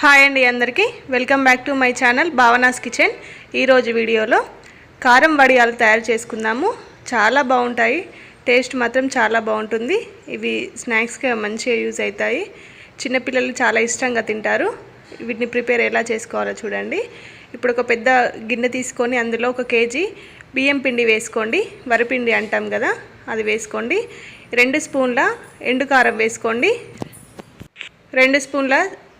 Hi అండి అందరికీ welcome back to my channel Bhavana's kitchen. ఈరోజు వీడియోలో కారం వడియాలు తయారు చేసుకుందాము. చాలా బాగుంటాయి, టేస్ట్ మాత్రం చాలా బాగుంటుంది. ఇవి స్నాక్స్గా మంచిగా యూజ్ అవుతాయి. చిన్నపిల్లలు చాలా ఇష్టంగా తింటారు. వీటిని ప్రిపేర్ ఎలా చేసుకోవాలో చూడండి. ఇప్పుడు ఒక పెద్ద గిన్నె తీసుకొని అందులో 1 కేజీ బియ్యం పిండి వేసుకోండి. వరిపిండి అంటాం కదా, అది వేసుకోండి. 2 స్పూన్ల ఎండుకారం వేసుకోండి. 2 స్పూన్ల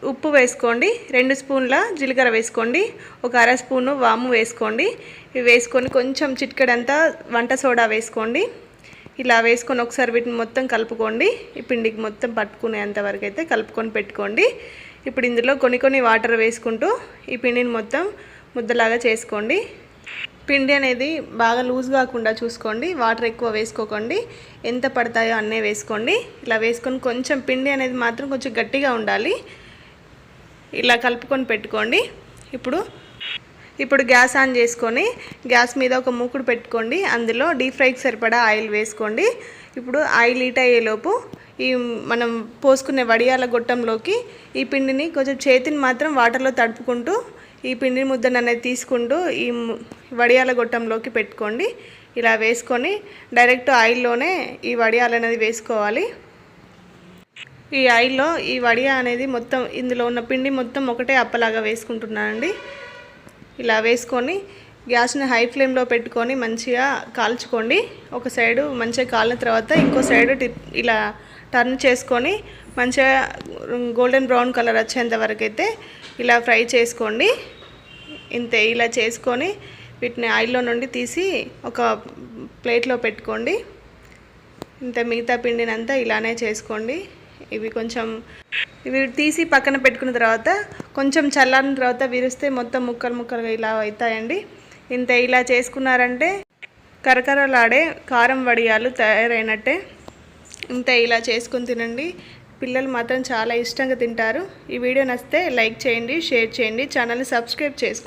ఉప్పు వేసుకోండి. 2 స్పూన్ల జీలకర్ర వేసుకోండి. 1/2 స్పూను వాము వేసుకోండి. ఇవి వేసుకొని కొంచెం చిటికెడంతా వంట సోడా వేసుకోండి. ఇలా వేసుకొని ఒకసారి వీటిని మొత్తం కలుపుకోండి. ఈ పిండికి మొత్తం పట్టుకునేంత వరకు అయితే కలుపుకొని పెట్టుకోండి. ఇప్పుడు ఇందులో కొన్ని వాటర్ వేసుకుంటూ ఈ పిండిని మొత్తం ముద్దలాగా చేసుకోండి. పిండి అనేది బాగా లూజ్ కాకుండా చూసుకోండి. వాటర్ ఎక్కువ వేసుకోకండి, ఎంత పడతాయో అన్నీ వేసుకోండి. ఇలా వేసుకొని కొంచెం పిండి అనేది మాత్రం కొంచెం గట్టిగా ఉండాలి. ఇలా కలుపుకొని పెట్టుకోండి. ఇప్పుడు గ్యాస్ ఆన్ చేసుకొని గ్యాస్ మీద ఒక మూకుడు పెట్టుకోండి. అందులో డీప్ ఫ్రైకి సరిపడా ఆయిల్ వేసుకోండి. ఇప్పుడు ఆయిల్ హీట్ అయ్యేలోపు ఈ మనం పోసుకునే వడియాల గొట్టంలోకి ఈ పిండిని కొంచెం చేతిని మాత్రం వాటర్లో తడుపుకుంటూ ఈ పిండి ముద్దను అనేది తీసుకుంటూ ఈ వడియాల గొట్టంలోకి పెట్టుకోండి. ఇలా వేసుకొని డైరెక్ట్ ఆయిల్లోనే ఈ వడియాలు అనేది వేసుకోవాలి. ఈ ఆయిల్లో ఈ వడియా అనేది మొత్తం ఇందులో ఉన్న పిండి మొత్తం ఒకటే అప్పలాగా వేసుకుంటున్నానండి. ఇలా వేసుకొని గ్యాస్ని హై ఫ్లేమ్లో పెట్టుకొని మంచిగా కాల్చుకోండి. ఒక సైడు మంచిగా కాలిన తర్వాత ఇంకో సైడు ఇలా టర్న్ చేసుకొని మంచిగా గోల్డెన్ బ్రౌన్ కలర్ వచ్చేంత వరకు అయితే ఇలా ఫ్రై చేసుకోండి. ఇంతే. ఇలా చేసుకొని వీటిని ఆయిల్లో నుండి తీసి ఒక ప్లేట్లో పెట్టుకోండి. ఇంత మిగతా పిండినంతా ఇలానే చేసుకోండి. ఇవి తీసి పక్కన పెట్టుకున్న తర్వాత కొంచెం చల్లారిన తర్వాత విరిస్తే మొత్తం ముక్కలుగా ఇలా అవుతాయండి. ఇంత ఇలా చేసుకున్నారంటే కరకరలాడే కారం వడియాలు తయారైనట్టే. ఇంత ఇలా చేసుకొని తినండి. పిల్లలు మాత్రం చాలా ఇష్టంగా తింటారు. ఈ వీడియో నచ్చితే లైక్ చేయండి, షేర్ చేయండి, ఛానల్ని సబ్స్క్రైబ్ చేసుకోండి.